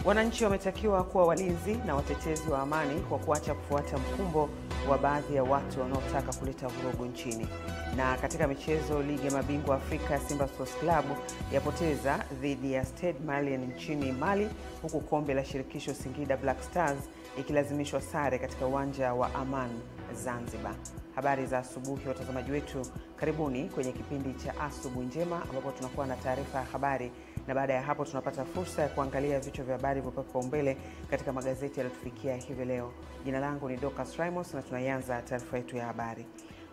Wananchi wametakiwa kuwa walinzi na watetezi wa amani kwa kuacha kufuata mkumbo wa baadhi ya watu wanaotaka kuleta vurugu nchini. Na katika michezo, ligi ya mabingwa Afrika, Simba Sports Club yapoteza dhidi ya Stade Malien nchini Mali, huku kombe la shirikisho Singida Black Stars ikilazimishwa sare katika uwanja wa Aman, Zanzibar. Habari za asubuhi watazamaji wetu, karibuni kwenye kipindi cha Asubuhi Njema ambapo tunakuwa na taarifa ya habari, na baada ya hapo tunapata fursa ya kuangalia vichwa vya habari vilivyopangwa kipaumbele katika magazeti yaliyotufikia hivi leo. Jina langu ni Dorcas Raymos na tunaanza taarifa yetu ya habari.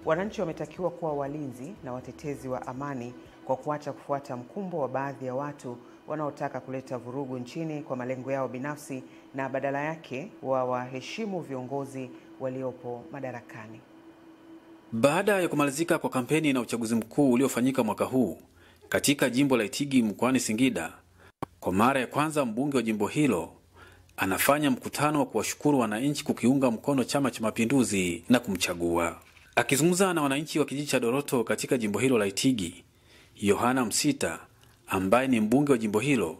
Wananchi wametakiwa kuwa walinzi na watetezi wa amani kwa kuacha kufuata mkumbo wa baadhi ya watu wanaotaka kuleta vurugu nchini kwa malengo yao binafsi, na badala yake waheshimu viongozi waliopo madarakani. Baada ya kumalizika kwa kampeni na uchaguzi mkuu uliofanyika mwaka huu katika jimbo la Itigi mkoani Singida, kwa mara ya kwanza mbunge wa jimbo hilo anafanya mkutano wa kuwashukuru wananchi kukiunga mkono Chama cha Mapinduzi na kumchagua. Akizungumza na wananchi wa kijiji cha Doroto katika jimbo hilo la Itigi, Yohana Msita ambaye ni mbunge wa jimbo hilo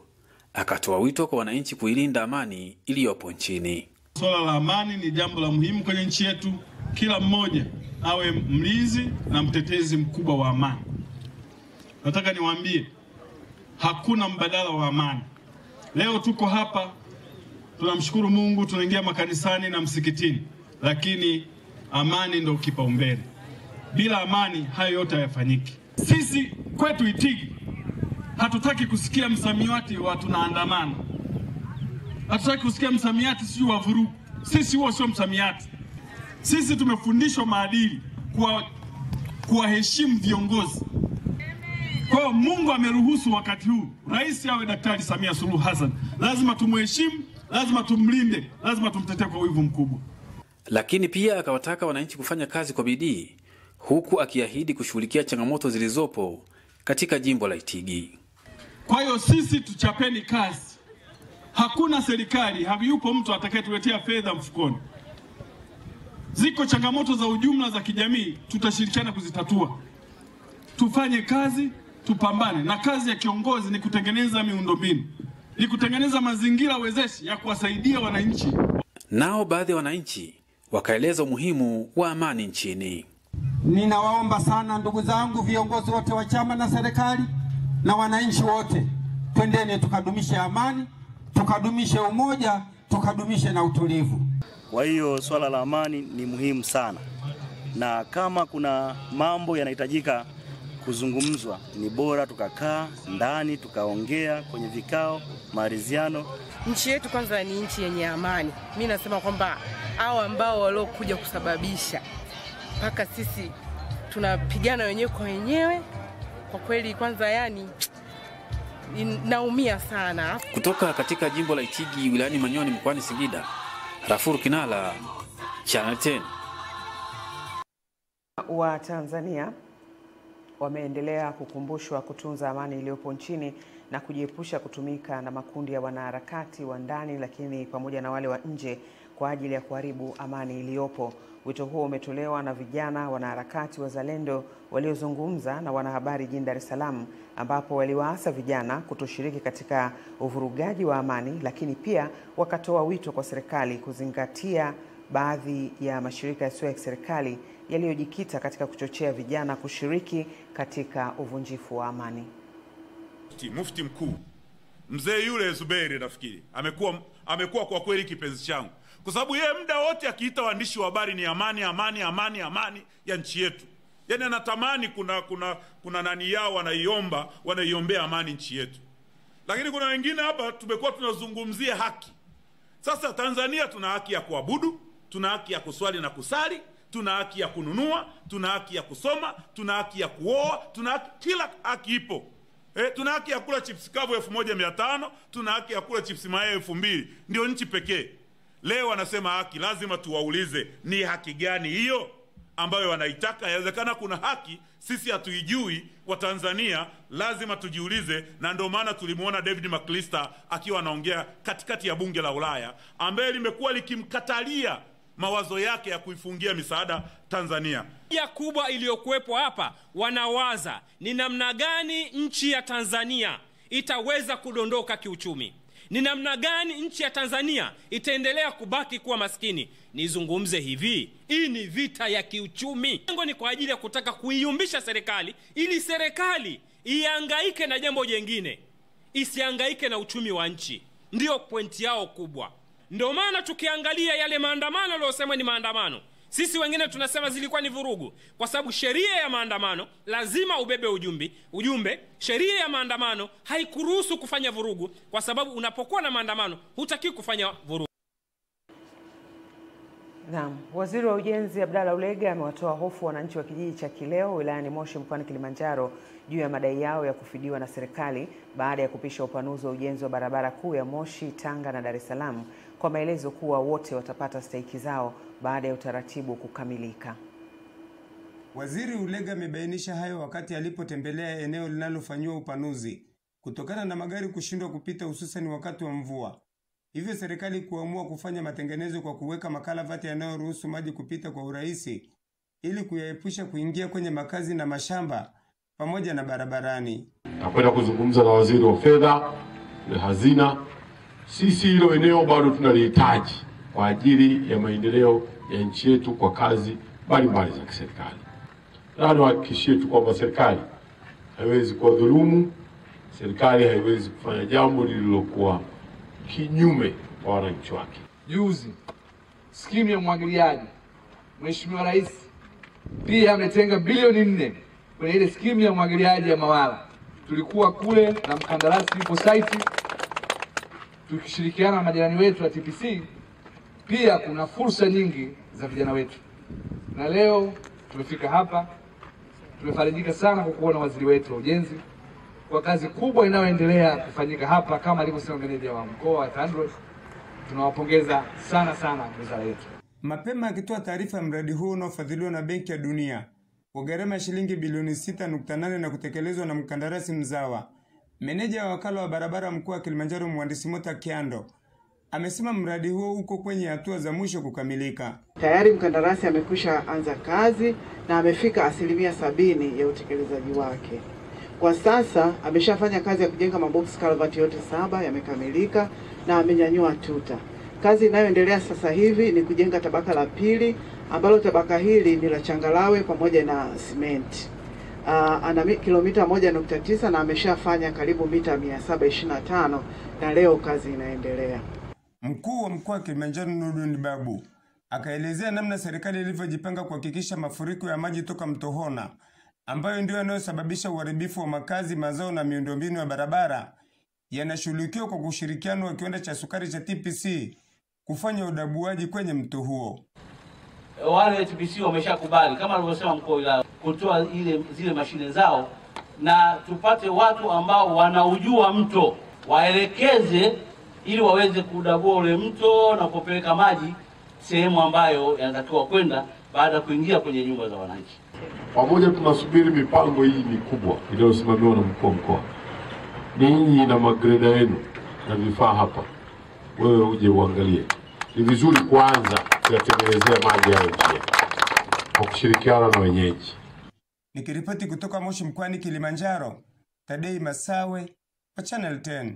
akatoa wito kwa wananchi kuilinda amani iliyopo nchini. Swala la amani ni jambo la muhimu kwenye nchi yetu. Kila mmoja awe mlinzi na mtetezi mkubwa wa amani. Nataka niwaambie, hakuna mbadala wa amani. Leo tuko hapa, tunamshukuru Mungu, tunaingia makanisani na msikitini, lakini amani ndio kipaumbele. Bila amani hayo yote hayafanyiki. Sisi kwetu Itigi hatutaki kusikia msamiati wa tunaandamana. Hatutaki kusikia msamiati sio wa vurugu. Sisi huo sio msamiati. Sisi tumefundishwa maadili, kuwaheshimu viongozi. Kwa Mungu ameruhusu wakati huu rais awe Daktari Samia Suluhu Hassan. Lazima tumheshimu, lazima tumlinde, lazima tumtetee kwa wivu mkubwa. Lakini pia akawataka wananchi kufanya kazi kwa bidii, huku akiahidi kushughulikia changamoto zilizopo katika jimbo la Itigi. Kwa hiyo sisi tuchapeni kazi. Hakuna serikali, hayupo mtu atakayetuletea fedha mfukoni. Ziko changamoto za ujumla za kijamii, tutashirikiana kuzitatua. Tufanye kazi, tupambane. Na kazi ya kiongozi ni kutengeneza miundombinu, ni kutengeneza mazingira wezeshi ya kuwasaidia wananchi. Nao baadhi ya wananchi wakaeleza umuhimu wa amani nchini. Ninawaomba sana ndugu zangu, viongozi wote wa chama na serikali na wananchi wote, twendeni tukadumishe amani, tukadumishe umoja, tukadumishe na utulivu. Kwa hiyo swala la amani ni muhimu sana, na kama kuna mambo yanahitajika kuzungumzwa, ni bora tukakaa ndani tukaongea kwenye vikao, maridhiano. Nchi yetu kwanza ni nchi yenye amani. Mimi nasema kwamba hao ambao waliokuja kusababisha mpaka sisi tunapigana wenyewe kwa wenyewe, kwa kweli kwanza yani naumia sana. Kutoka katika jimbo la Itigi wilayani Manyoni mkoani Singida, Rafuru Kinala, Channel 10. Wa Tanzania wameendelea kukumbushwa kutunza amani iliyopo nchini na kujiepusha kutumika na makundi ya wanaharakati wa ndani lakini pamoja na wale wa nje kwa ajili ya kuharibu amani iliyopo. Wito huo umetolewa na vijana wanaharakati wazalendo waliozungumza na wanahabari jijini Dar es Salaam, ambapo waliwaasa vijana kutoshiriki katika uvurugaji wa amani, lakini pia wakatoa wito kwa serikali kuzingatia baadhi ya mashirika yasiyo ya kiserikali yaliyojikita katika kuchochea vijana kushiriki katika uvunjifu wa amani. Mufti mkuu mzee yule Zuberi nafikiri amekuwa kwa kweli kipenzi changu, kwa sababu yeye muda wote akiita waandishi wa habari ni amani amani amani amani ya nchi yetu. Yaani anatamani kuna nani yao wanaiombea amani nchi yetu. Lakini kuna wengine hapa tumekuwa tunazungumzia haki. Sasa Tanzania tuna haki ya kuabudu, tuna haki ya kuswali na kusali, tuna haki ya kununua, tuna haki ya kusoma, tuna haki ya kuoa, kila haki ipo. Tuna haki ya kula chips kavu 1500, tuna haki ya kula chips mayai 2000. Ndio nchi pekee. Leo wanasema haki, lazima tuwaulize ni haki gani hiyo ambayo wanaitaka? Inawezekana kuna haki sisi hatuijui wa Tanzania, lazima tujiulize. Na ndio maana tulimuona David McAllister akiwa anaongea katikati ya bunge la Ulaya, ambaye limekuwa likimkatalia mawazo yake ya kuifungia misaada Tanzania. Ya kubwa iliyokuwepo hapa, wanawaza ni namna gani nchi ya Tanzania itaweza kudondoka kiuchumi. Ni namna gani nchi ya Tanzania itaendelea kubaki kuwa maskini? Nizungumze hivi, hii ni vita ya kiuchumi. Lengo ni kwa ajili ya kutaka kuiumbisha serikali ili serikali ihangaike na jambo jingine, isihangaike na uchumi wa nchi. Ndio pointi yao kubwa. Ndio maana tukiangalia yale maandamano yaliyosema ni maandamano, sisi wengine tunasema zilikuwa ni vurugu, kwa sababu sheria ya maandamano lazima ubebe ujumbe. Sheria ya maandamano haikuruhusu kufanya vurugu, kwa sababu unapokuwa na maandamano hutaki kufanya vurugu. Naam, Waziri wa Ujenzi Abdalla Ulega amewatoa hofu wananchi wa kijiji cha Kileo wilayani Moshi mkoani Kilimanjaro juu ya madai yao ya kufidiwa na serikali baada ya kupisha upanuzi wa ujenzi wa barabara kuu ya Moshi, Tanga na Dar es Salaam, kwa maelezo kuwa wote watapata stahiki zao baada ya utaratibu kukamilika. Waziri Ulega amebainisha hayo wakati alipotembelea eneo linalofanywa upanuzi kutokana na magari kushindwa kupita, hususan wakati wa mvua. Hivyo serikali kuamua kufanya matengenezo kwa kuweka makalavati yanayoruhusu maji kupita kwa urahisi ili kuyaepusha kuingia kwenye makazi na mashamba pamoja na barabarani. Nakwenda kuzungumza na waziri wa fedha na hazina. Sisi hilo eneo bado tunalihitaji kwa ajili ya maendeleo ya nchi yetu kwa kazi mbalimbali za kiserikali. Na niwahakikishie tu kwamba serikali haiwezi kuwadhulumu, serikali haiwezi kufanya jambo lililokuwa kinyume kwa wananchi wake. Juzi skimu ya umwagiliaji, Mheshimiwa Rais pia ametenga bilioni 4 kwenye ile skimu ya umwagiliaji ya Mawala. Tulikuwa kule na mkandarasi yupo site, tukishirikiana na majirani wetu wa TPC. Pia kuna fursa nyingi za vijana wetu, na leo tumefika hapa. Tumefarijika sana kwa kuona waziri wetu wa ujenzi kwa kazi kubwa inayoendelea kufanyika hapa, kama alivyosema meneja wa mkoa wa TANROADS. Tunawapongeza sana wizara yetu. Mapema akitoa taarifa ya mradi huu unaofadhiliwa na Benki ya Dunia kwa gharama ya shilingi bilioni 6.8 na kutekelezwa na mkandarasi mzawa, meneja wa wakala wa barabara mkuu wa Kilimanjaro Mhandisi Mota Kiando amesema mradi huo uko kwenye hatua za mwisho kukamilika. Tayari mkandarasi amekwisha anza kazi na amefika 70% ya utekelezaji wake. Kwa sasa ameshafanya kazi ya kujenga mabox culvert yote 7 yamekamilika na amenyanyua tuta. Kazi inayoendelea sasa hivi ni kujenga tabaka la pili, ambalo tabaka hili ni la changarawe pamoja na simenti. Ana kilomita 1.9 na ameshafanya karibu mita 725 na leo kazi inaendelea. Mkuu wa mkoa wa Kilimanjaro Nurdin Babu akaelezea namna serikali ilivyojipanga kuhakikisha mafuriko ya maji toka mto Hona, ambayo ndio yanayosababisha uharibifu wa makazi, mazao na miundombinu ya barabara, yanashughulikiwa kwa kushirikiana wa kiwanda cha sukari cha TPC kufanya udabuaji kwenye mto huo. Wale TPC wameshakubali kama alivyosema mkuu wa wilaya kutoa zile mashine zao, na tupate watu ambao wanaujua mto waelekeze ili waweze kudabua ule mto na kupeleka maji sehemu ambayo yanatakiwa kwenda baada ya kuingia kwenye nyumba za wananchi. Pamoja tunasubiri mipango hii mikubwa inayosimamiwa na mkuu wa mkoa. Ninyi na magreda yenu na vifaa hapa, wewe uje uangalie. Ni vizuri kwanza kuyatengenezea maji hayo njia kwa kushirikiana na wenyeji. Nikiripoti kutoka Moshi mkoani Kilimanjaro, Tadei Masawe wa Channel 10.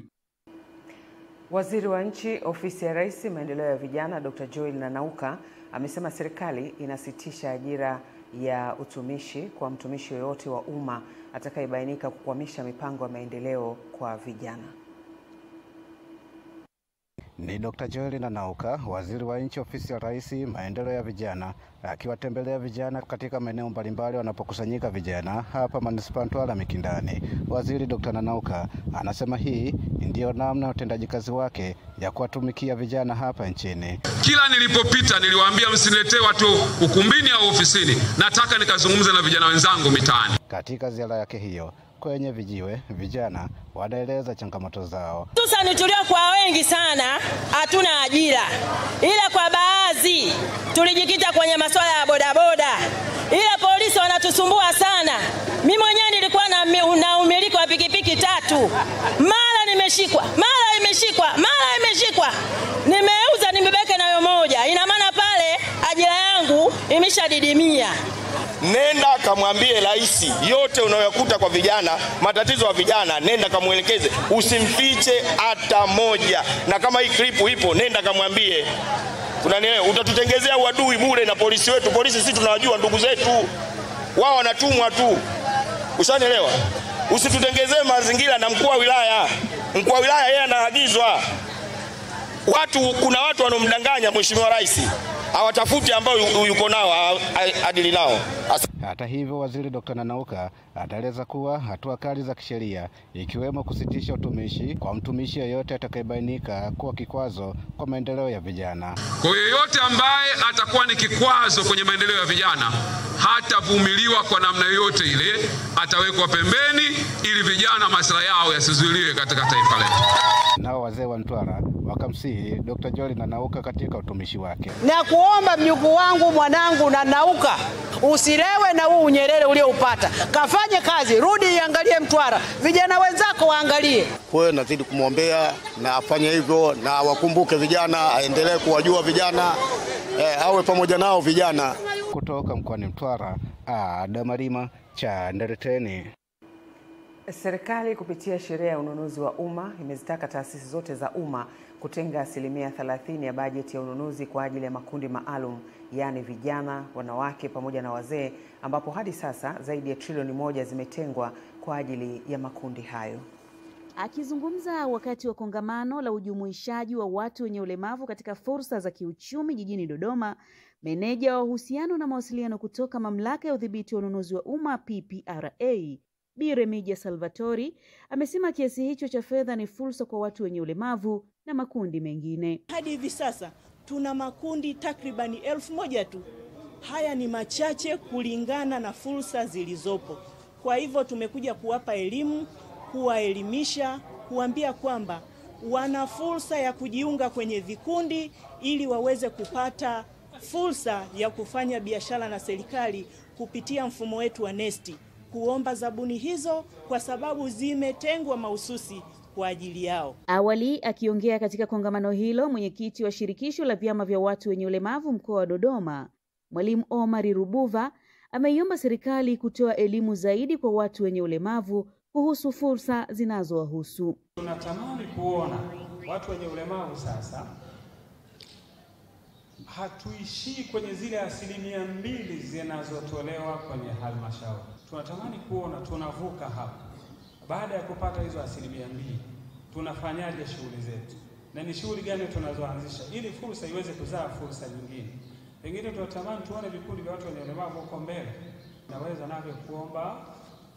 Waziri wa Nchi, Ofisi ya Rais, Maendeleo ya Vijana, Dr. Joel Nanauka amesema serikali inasitisha ajira ya utumishi kwa mtumishi yoyote wa umma atakayebainika kukwamisha mipango ya maendeleo kwa vijana. Ni Dr. Joel Nanauka, Waziri wa Nchi, Ofisi ya Rais, Maendeleo ya Vijana, akiwatembelea vijana katika maeneo mbalimbali wanapokusanyika vijana hapa Manispaa Mtwara Mikindani. Waziri Dr. Nanauka anasema hii ndio namna ya utendaji kazi wake ya kuwatumikia vijana hapa nchini. Kila nilipopita niliwaambia msiniletee watu ukumbini au ofisini, nataka nikazungumza na vijana wenzangu mitaani. Katika ziara yake hiyo kwenye vijiwe, vijana wanaeleza changamoto zao. Tusani tulio kwa wengi sana hatuna ajira, ila kwa baadhi tulijikita kwenye masuala ya bodaboda, ila polisi wanatusumbua sana. Mimi mwenyewe nilikuwa na umiliki wa pikipiki 3, mara nimeshikwa, mara imeshikwa, nimeuza nimebaki nayo moja. Ina maana pale ajira yangu imeshadidimia. nenda kamwambie rais yote unayokuta kwa vijana, matatizo ya vijana, nenda kamuelekeze, usimfiche hata moja. Na kama hii clip ipo, nenda kamwambie. Unanielewa? Utatutengezea uadui bure na polisi wetu. Polisi sisi tunawajua ndugu zetu, wao wanatumwa tu. Ushanielewa? Usitutengezee mazingira na mkuu wa wilaya. Mkuu wa wilaya yeye anaagizwa. Kuna watu wanomdanganya mheshimiwa rais, hawatafuti ambao yuko nao adili nao. Hata hivyo, Waziri Dr. Nanauka ataeleza kuwa hatua kali za kisheria ikiwemo kusitisha utumishi kwa mtumishi yeyote atakayebainika kuwa kikwazo kwa maendeleo ya vijana. Kwa yeyote ambaye atakuwa ni kikwazo kwenye maendeleo ya vijana hatavumiliwa kwa namna yoyote ile, atawekwa pembeni ili vijana maslahi yao yasizuiliwe katika taifa letu. Nao wazee wa Mtwara wakamsihi Dr. Joel Nanauka katika utumishi wake. Na kuomba mjukuu wangu, mwanangu Nanauka, usilewe na huu unyerere ulioupata. Kafanye kazi, rudi iangalie Mtwara. Vijana wenzako waangalie. Kwa hiyo nazidi kumwombea na afanye hivyo, na wakumbuke vijana, aendelee kuwajua vijana, awe pamoja nao vijana. Kutoka mkoani Mtwara, Adamarima cha Ndereteni. Serikali kupitia sheria ya ununuzi wa umma imezitaka taasisi zote za umma kutenga 30% ya bajeti ya ununuzi kwa ajili ya makundi maalum, yani vijana, wanawake pamoja na wazee, ambapo hadi sasa zaidi ya trilioni 1 zimetengwa kwa ajili ya makundi hayo. Akizungumza wakati wa kongamano la ujumuishaji wa watu wenye ulemavu katika fursa za kiuchumi jijini Dodoma, meneja wa uhusiano na mawasiliano kutoka Mamlaka ya Udhibiti wa Ununuzi wa Umma PPRA, Bi Remija Salvatori, amesema kiasi hicho cha fedha ni fursa kwa watu wenye ulemavu na makundi mengine. Hadi hivi sasa tuna makundi takribani 1000 tu. Haya ni machache kulingana na fursa zilizopo. Kwa hivyo tumekuja kuwapa elimu, kuwaelimisha, kuambia kwamba wana fursa ya kujiunga kwenye vikundi ili waweze kupata fursa ya kufanya biashara na serikali kupitia mfumo wetu wa NeST, kuomba zabuni hizo kwa sababu zimetengwa mahususi kwa ajili yao. Awali akiongea katika kongamano hilo, mwenyekiti wa shirikisho la vyama vya watu wenye ulemavu mkoa wa Dodoma, Mwalimu Omar Rubuva, ameiomba serikali kutoa elimu zaidi kwa watu wenye ulemavu kuhusu fursa zinazowahusu. Tunatamani kuona watu wenye ulemavu sasa hatuishii kwenye zile 2% zinazotolewa kwenye halmashauri. Tunatamani kuona tunavuka hapo. Baada ya kupata hizo 2%, tunafanyaje shughuli zetu? Na ni shughuli gani tunazoanzisha ili fursa iweze kuzaa fursa nyingine? Pengine tunatamani tuone vikundi vya watu wenye ulemavu huko mbele. Naweza navyo kuomba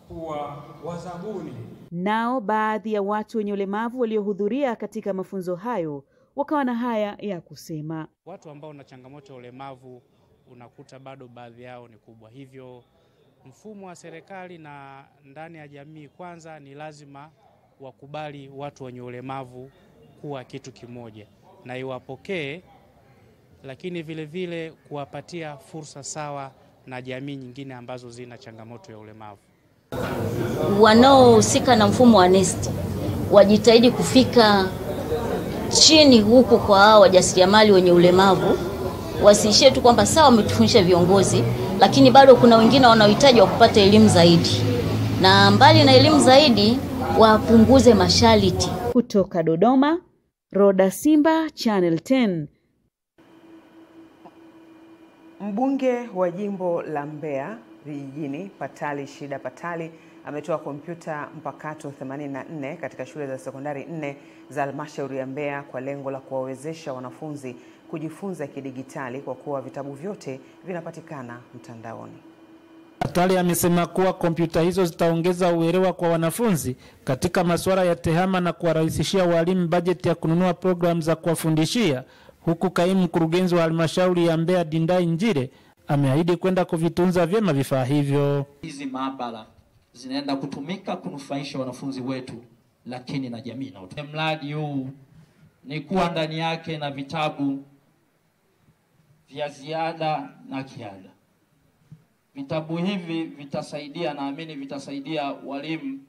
kuwa wazabuni. Nao baadhi ya watu wenye ulemavu waliohudhuria katika mafunzo hayo wakawa na haya ya kusema. Watu ambao na changamoto ya ulemavu unakuta bado baadhi yao ni kubwa. Hivyo mfumo wa serikali na ndani ya jamii kwanza ni lazima wakubali watu wenye ulemavu kuwa kitu kimoja na iwapokee, lakini vile vile kuwapatia fursa sawa na jamii nyingine ambazo zina changamoto ya ulemavu. Wanaohusika na mfumo wa NeST wajitahidi kufika chini huko kwa hao wajasiriamali wenye ulemavu, wasiishie tu kwamba sawa wametufundisha viongozi, lakini bado kuna wengine wanaohitaji wa kupata elimu zaidi. Na mbali na elimu zaidi, wapunguze masharti. Kutoka Dodoma, Roda Simba, Channel 10. Mbunge wa jimbo la Mbeya vijijini Patali Shida Patali ametoa kompyuta mpakato 84 katika shule za sekondari 4 za halmashauri ya Mbeya kwa lengo la kuwawezesha wanafunzi kujifunza kidigitali kwa kuwa vitabu vyote vinapatikana mtandaoni. Patali amesema kuwa kompyuta hizo zitaongeza uelewa kwa wanafunzi katika masuala ya tehama na kuwarahisishia walimu bajeti ya kununua programu za kuwafundishia, huku kaimu mkurugenzi wa halmashauri ya Mbeya Dindai Njire ameahidi kwenda kuvitunza vyema vifaa hivyo. Hizi maabara zinaenda kutumika kunufaisha wanafunzi wetu, lakini na jamii na watu. Mradi huu ni kuwa ndani yake na vitabu vya ziada na kiada. Vitabu hivi vitasaidia, naamini vitasaidia walimu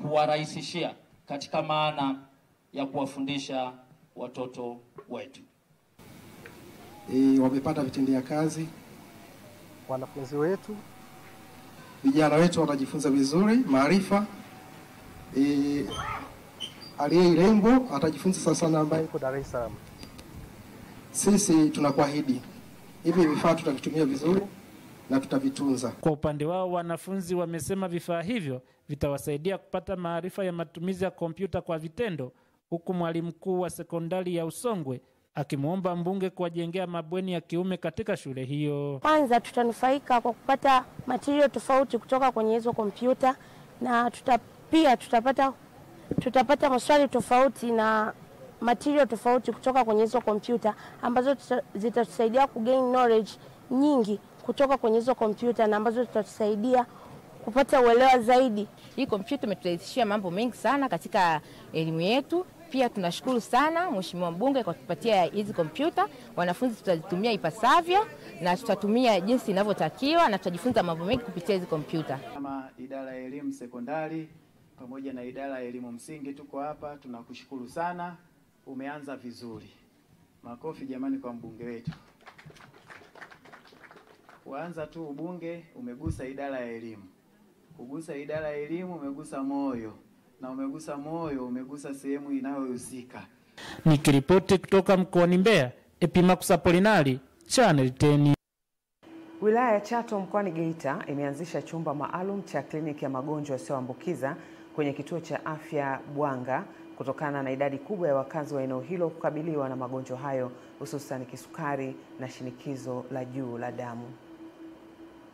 kuwarahisishia katika maana ya kuwafundisha watoto wetu. Wamepata vitendea kazi wanafunzi wetu, vijana wetu watajifunza vizuri maarifa. Aliye Irembo atajifunza sasa sana ambaye yuko Dar es Salaam. Sisi tunakuahidi hivi vifaa tutavitumia vizuri na tutavitunza. Kwa upande wao, wanafunzi wamesema vifaa hivyo vitawasaidia kupata maarifa ya matumizi ya kompyuta kwa vitendo, huku mwalimu mkuu wa sekondari ya Usongwe akimuomba mbunge kuwajengea mabweni ya kiume katika shule hiyo. Kwanza tutanufaika kwa kupata material tofauti kutoka kwenye hizo kompyuta, na tutapata maswali tofauti na material tofauti kutoka kwenye hizo kompyuta ambazo zitatusaidia kugain knowledge nyingi kutoka kwenye hizo kompyuta na ambazo zitatusaidia kupata uelewa zaidi. Hii kompyuta imeturahisishia mambo mengi sana katika elimu yetu. Pia tunashukuru sana Mheshimiwa Mbunge kwa kutupatia hizi kompyuta. Wanafunzi tutazitumia ipasavyo na tutatumia jinsi inavyotakiwa na tutajifunza mambo mengi kupitia hizi kompyuta. Kama idara ya elimu sekondari pamoja na idara ya elimu msingi tuko hapa, tunakushukuru sana. Umeanza vizuri. Makofi jamani kwa mbunge wetu. Kuanza tu ubunge umegusa idara ya elimu. Kugusa idara ya elimu umegusa moyo. Na umegusa moyo, umegusa sehemu inayohusika. Nikiripoti kutoka mkoani Mbeya, Epimax Apolinari, Channel 10. Wilaya ya Chato mkoani Geita imeanzisha chumba maalum cha kliniki ya magonjwa yasiyoambukiza kwenye kituo cha afya Bwanga kutokana na idadi kubwa ya wakazi wa eneo hilo kukabiliwa na magonjwa hayo, hususan kisukari na shinikizo la juu la damu.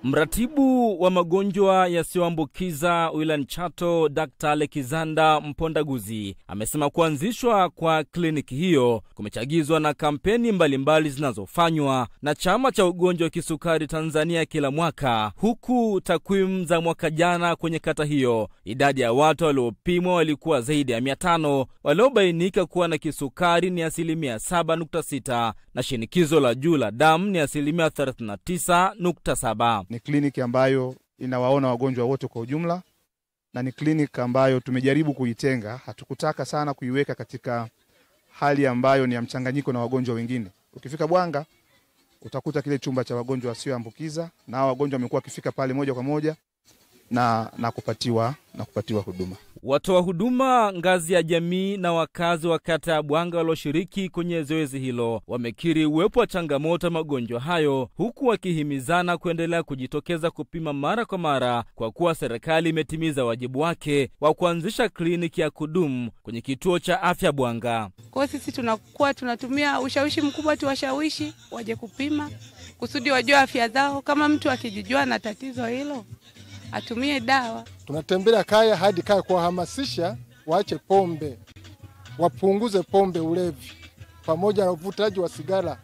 Mratibu wa magonjwa yasiyoambukiza wilayani Chato, Dr. Lekizanda Mpondaguzi, amesema kuanzishwa kwa kliniki hiyo kumechagizwa na kampeni mbalimbali zinazofanywa na Chama cha Ugonjwa wa Kisukari Tanzania kila mwaka, huku takwimu za mwaka jana kwenye kata hiyo idadi ya watu waliopimwa walikuwa zaidi ya 500, waliobainika kuwa na kisukari ni 7.6% na shinikizo la juu la damu ni 39.7%. Ni kliniki ambayo inawaona wagonjwa wote kwa ujumla, na ni kliniki ambayo tumejaribu kuitenga. Hatukutaka sana kuiweka katika hali ambayo ni ya mchanganyiko na wagonjwa wengine. Ukifika Bwanga utakuta kile chumba cha wagonjwa wasioambukiza, na hao wagonjwa wamekuwa wakifika pale moja kwa moja na kupatiwa huduma. Watoa huduma ngazi ya jamii na wakazi wa kata ya Bwanga walioshiriki kwenye zoezi hilo wamekiri uwepo wa changamoto magonjwa hayo, huku wakihimizana kuendelea kujitokeza kupima mara kwa mara kwa kuwa serikali imetimiza wajibu wake wa kuanzisha kliniki ya kudumu kwenye kituo cha afya Bwanga. Kwa sisi tunatumia ushawishi mkubwa, tuwashawishi waje kupima kusudi wajue afya zao. Kama mtu akijijua na tatizo hilo atumie dawa. Tunatembelea kaya hadi kaya kuwahamasisha waache pombe, wapunguze pombe, ulevi, pamoja na uvutaji wa sigara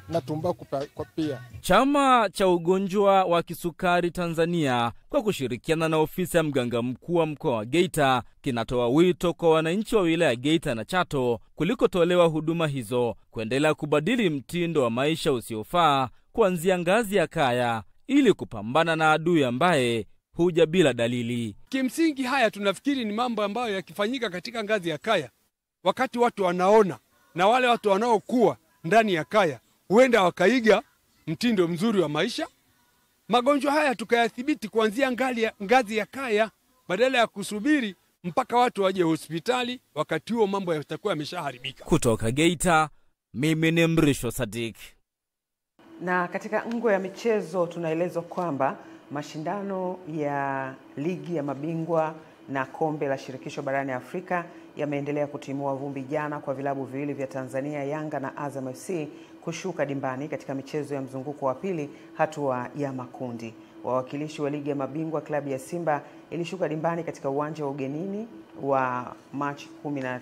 na tumbaku kwa pia. Chama cha Ugonjwa wa Kisukari Tanzania kwa kushirikiana na ofisi ya mganga mkuu wa mkoa wa Geita kinatoa wito kwa wananchi wa wilaya Geita na Chato kulikotolewa huduma hizo kuendelea kubadili mtindo wa maisha usiofaa kuanzia ngazi ya kaya ili kupambana na adui ambaye huja bila dalili. Kimsingi haya tunafikiri ni mambo ambayo yakifanyika katika ngazi ya kaya, wakati watu wanaona na wale watu wanaokuwa ndani ya kaya huenda wakaiga mtindo mzuri wa maisha. Magonjwa haya tukayathibiti kuanzia ngazi ya kaya badala ya kusubiri mpaka watu waje hospitali, wakati huo mambo yatakuwa yameshaharibika. Kutoka Geita, mimi ni Mrisho Sadik. Na katika ngwe ya michezo tunaelezwa kwamba mashindano ya ligi ya mabingwa na kombe la shirikisho barani Afrika yameendelea kutimua vumbi jana kwa vilabu viwili vya Tanzania, Yanga na Azam FC, kushuka dimbani katika michezo ya mzunguko wa pili hatua ya makundi. Wawakilishi wa ligi ya mabingwa klabu ya Simba ilishuka dimbani katika uwanja wa ugenini wa Machi 13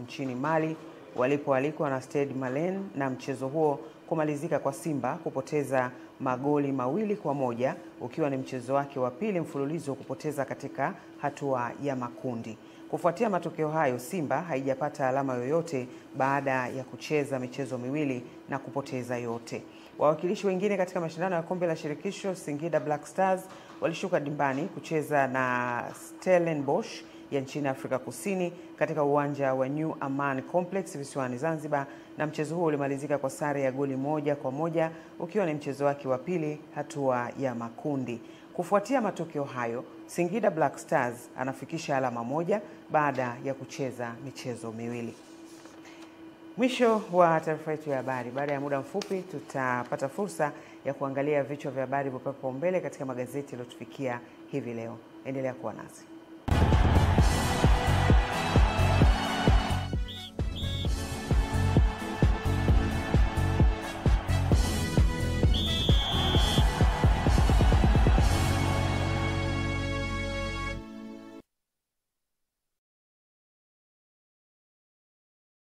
nchini Mali walipoalikwa na Stade Malien, na mchezo huo kumalizika kwa Simba kupoteza magoli 2-1 ukiwa ni mchezo wake wa pili mfululizo kupoteza katika hatua ya makundi. Kufuatia matokeo hayo, Simba haijapata alama yoyote baada ya kucheza michezo miwili na kupoteza yote. Wawakilishi wengine katika mashindano ya kombe la shirikisho, Singida Black Stars walishuka dimbani kucheza na Stellenbosch ya nchini Afrika Kusini katika uwanja wa New Aman Complex visiwani Zanzibar, na mchezo huo ulimalizika kwa sare ya goli 1-1 ukiwa ni mchezo wake wa pili hatua ya makundi. Kufuatia matokeo hayo, Singida Black Stars anafikisha alama 1 baada ya kucheza michezo miwili. Mwisho wa taarifa yetu ya habari. Baada ya muda mfupi tutapata fursa ya kuangalia vichwa vya habari vilivyopamba mbele katika magazeti yaliyotufikia hivi leo. Endelea kuwa nasi.